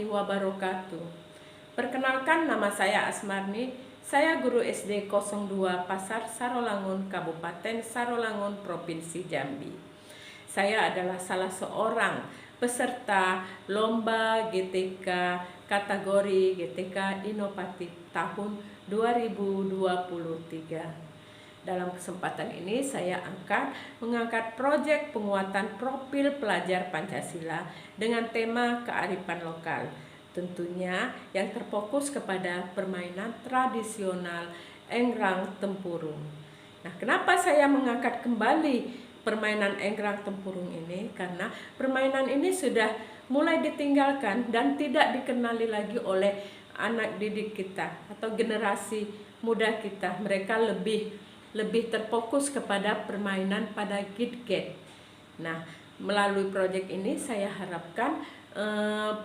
warahmatullahi wabarakatuh. Perkenalkan, nama saya Asmarni. Saya guru SD 02 Pasar Sarolangun, Kabupaten Sarolangun, Provinsi Jambi. Saya adalah salah seorang peserta lomba GTK kategori GTK Inovatif tahun 2023. Dalam kesempatan ini saya mengangkat proyek penguatan profil pelajar Pancasila dengan tema kearifan lokal. Tentunya yang terfokus kepada permainan tradisional Engrang Tempurung. Nah, kenapa saya mengangkat kembali permainan Engrang Tempurung ini? Karena permainan ini sudah mulai ditinggalkan dan tidak dikenali lagi oleh anak didik kita atau generasi muda kita. Mereka lebih terfokus kepada permainan pada gadget. Nah, melalui proyek ini saya harapkan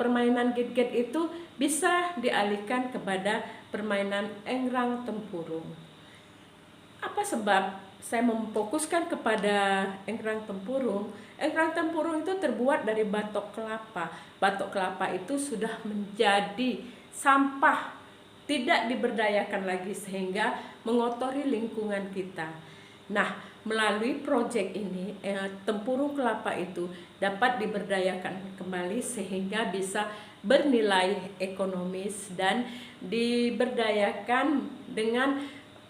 permainan gadget itu bisa dialihkan kepada permainan Engrang Tempurung. Apa sebab saya memfokuskan kepada Engrang Tempurung? Engrang Tempurung itu terbuat dari batok kelapa. Batok kelapa itu sudah menjadi sampah, tidak diberdayakan lagi sehingga mengotori lingkungan kita. Nah, melalui proyek ini tempurung kelapa itu dapat diberdayakan kembali sehingga bisa bernilai ekonomis dan diberdayakan dengan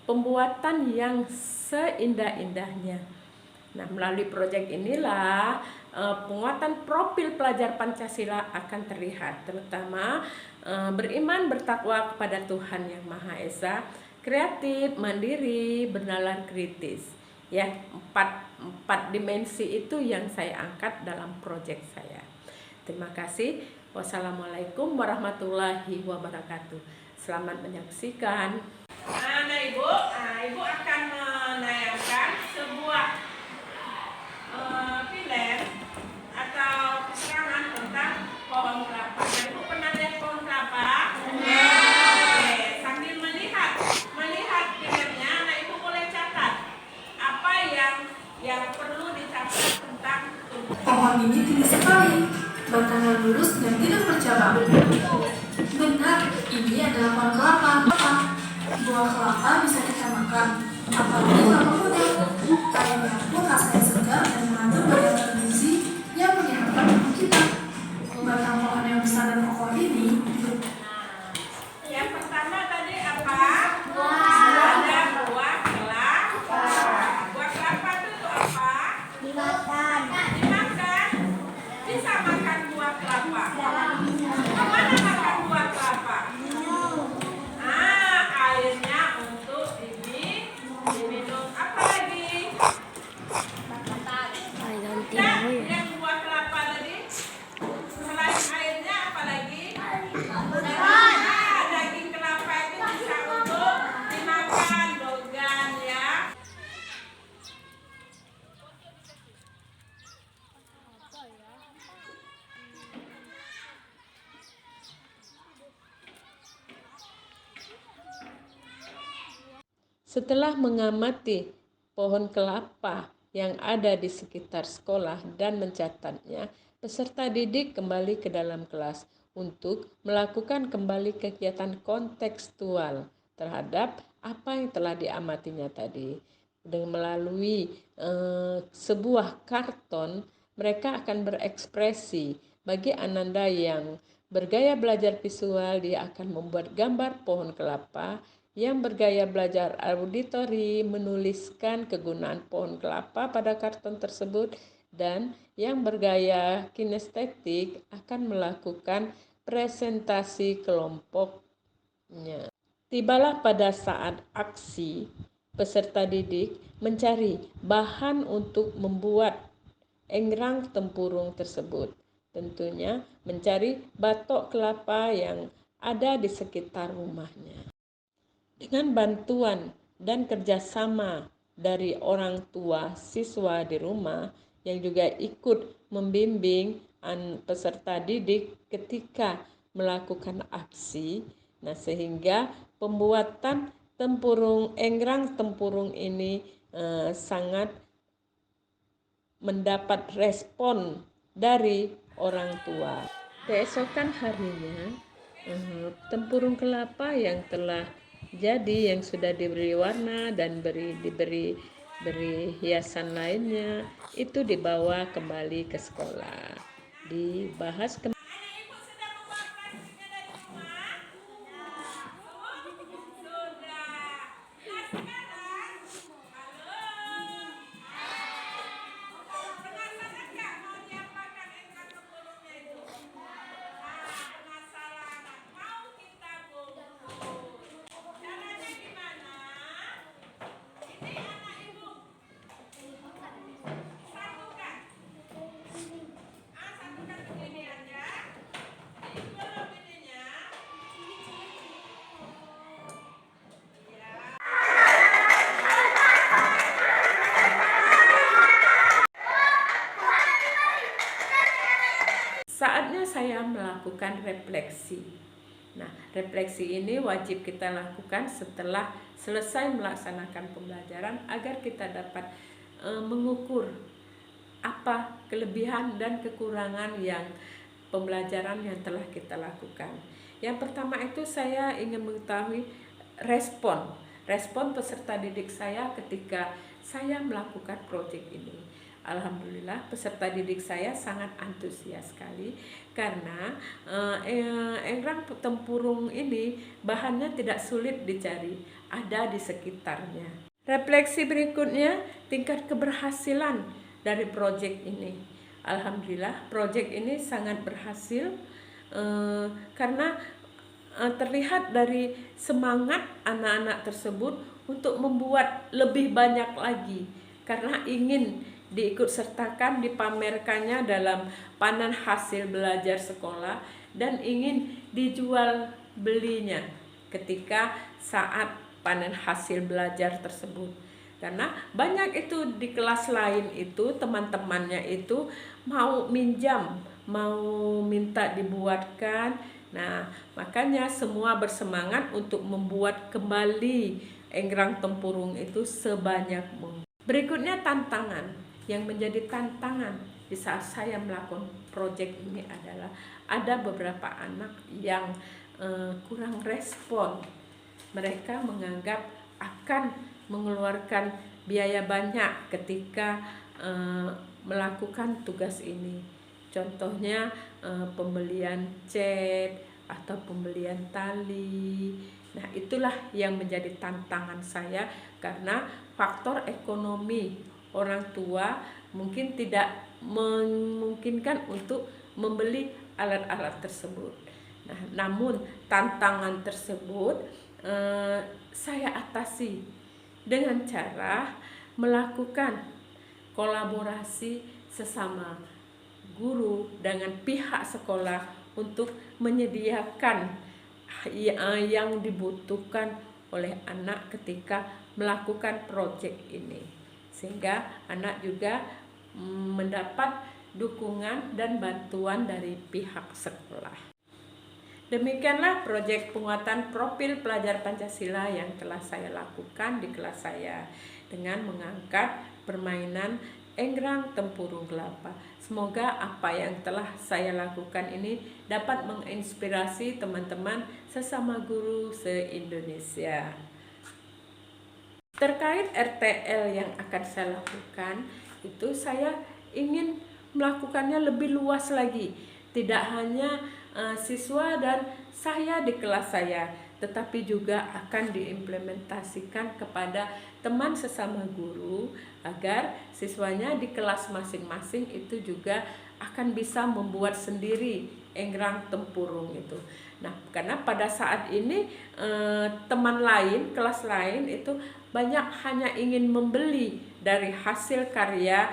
pembuatan yang seindah-indahnya. Nah, melalui proyek inilah penguatan profil pelajar Pancasila akan terlihat, terutama beriman bertakwa kepada Tuhan Yang Maha Esa, kreatif, mandiri, bernalar kritis. Ya, empat dimensi itu yang saya angkat dalam proyek saya. Terima kasih. Wassalamualaikum warahmatullahi wabarakatuh. Selamat menyaksikan. Nah, Ibu akan menayangkan sebuah film atau keterangan tentang pohon kelapa. Ibu pernah lihat pohon kelapa? Oke, sambil melihat filmnya, nah Ibu boleh catat apa yang perlu dicatat tentang pohon ini tinggi sekali, batangnya lurus dan tidak bercabang. Benar, ini adalah pohon kelapa. Buah kelapa bisa kita makan, apalagi kelapa muda. Kayaknya pun rasanya segar dan mengandung banyak bergizi yang menyehatkan tubuh kita. Batang pohon yang besar dan kokoh ini yang pertama tadi apa? Ada buah kelapa. Buah kelapa itu apa? Dimakan. Bisa makan buah kelapa. Kemana makan buah kelapa? Airnya untuk diminum. Apa lagi? Yang buah kelapa tadi, selain airnya apa lagi? Daging kelapa itu bisa untuk dimakan, dogan ya. Setelah mengamati pohon kelapa yang ada di sekitar sekolah dan mencatatnya, peserta didik kembali ke dalam kelas untuk melakukan kembali kegiatan kontekstual terhadap apa yang telah diamatinya tadi. Dengan melalui sebuah karton, mereka akan berekspresi. Bagi Ananda yang bergaya belajar visual, dia akan membuat gambar pohon kelapa. Yang bergaya belajar auditori menuliskan kegunaan pohon kelapa pada karton tersebut, dan yang bergaya kinestetik akan melakukan presentasi kelompoknya. Tibalah pada saat aksi, peserta didik mencari bahan untuk membuat Engrang Tempurung tersebut. Tentunya mencari batok kelapa yang ada di sekitar rumahnya. Dengan bantuan dan kerjasama dari orang tua siswa di rumah yang juga ikut membimbing peserta didik ketika melakukan aksi, nah sehingga pembuatan Engrang Tempurung ini sangat mendapat respon dari orang tua. Keesokan harinya, tempurung kelapa yang telah jadi, yang sudah diberi warna dan diberi hiasan lainnya, itu dibawa kembali ke sekolah, dibahas kembali. Saatnya saya melakukan refleksi. Nah, refleksi ini wajib kita lakukan setelah selesai melaksanakan pembelajaran agar kita dapat mengukur apa kelebihan dan kekurangan yang pembelajaran yang telah kita lakukan. Yang pertama itu saya ingin mengetahui respon peserta didik saya ketika saya melakukan proyek ini. Alhamdulillah peserta didik saya sangat antusias sekali karena egrang tempurung ini bahannya tidak sulit dicari, ada di sekitarnya. Refleksi berikutnya, tingkat keberhasilan dari proyek ini. Alhamdulillah proyek ini sangat berhasil karena terlihat dari semangat anak-anak tersebut untuk membuat lebih banyak lagi karena ingin diikutsertakan, dipamerkannya dalam panen hasil belajar sekolah dan ingin dijual belinya ketika saat panen hasil belajar tersebut. Karena banyak itu di kelas lain itu teman-temannya itu mau minjam, mau minta dibuatkan. Nah, makanya semua bersemangat untuk membuat kembali egrang tempurung itu sebanyak mungkin. Berikutnya tantangan. Yang menjadi tantangan di saat saya melakukan proyek ini adalah ada beberapa anak yang kurang respon. Mereka menganggap akan mengeluarkan biaya banyak ketika melakukan tugas ini. Contohnya pembelian cat atau pembelian tali. Nah, itulah yang menjadi tantangan saya karena faktor ekonomi. Orang tua mungkin tidak memungkinkan untuk membeli alat-alat tersebut. Nah, namun tantangan tersebut saya atasi dengan cara melakukan kolaborasi sesama guru dengan pihak sekolah untuk menyediakan yang dibutuhkan oleh anak ketika melakukan proyek ini. Sehingga anak juga mendapat dukungan dan bantuan dari pihak sekolah. Demikianlah proyek penguatan profil pelajar Pancasila yang telah saya lakukan di kelas saya dengan mengangkat permainan egrang tempurung kelapa. Semoga apa yang telah saya lakukan ini dapat menginspirasi teman-teman sesama guru se-Indonesia. Terkait RTL yang akan saya lakukan, itu saya ingin melakukannya lebih luas lagi. Tidak hanya siswa dan saya di kelas saya, tetapi juga akan diimplementasikan kepada teman sesama guru agar siswanya di kelas masing-masing itu juga akan bisa membuat sendiri egrang tempurung itu. Nah, karena pada saat ini teman lain, kelas lain itu banyak hanya ingin membeli dari hasil karya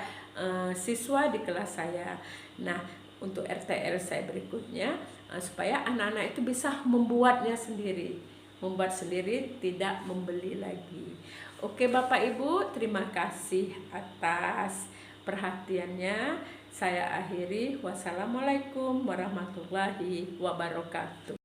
siswa di kelas saya. Nah, untuk RTL saya berikutnya supaya anak-anak itu bisa membuatnya sendiri, membuat sendiri, tidak membeli lagi. Oke Bapak Ibu, terima kasih atas perhatiannya. Saya akhiri. Wassalamualaikum warahmatullahi wabarakatuh.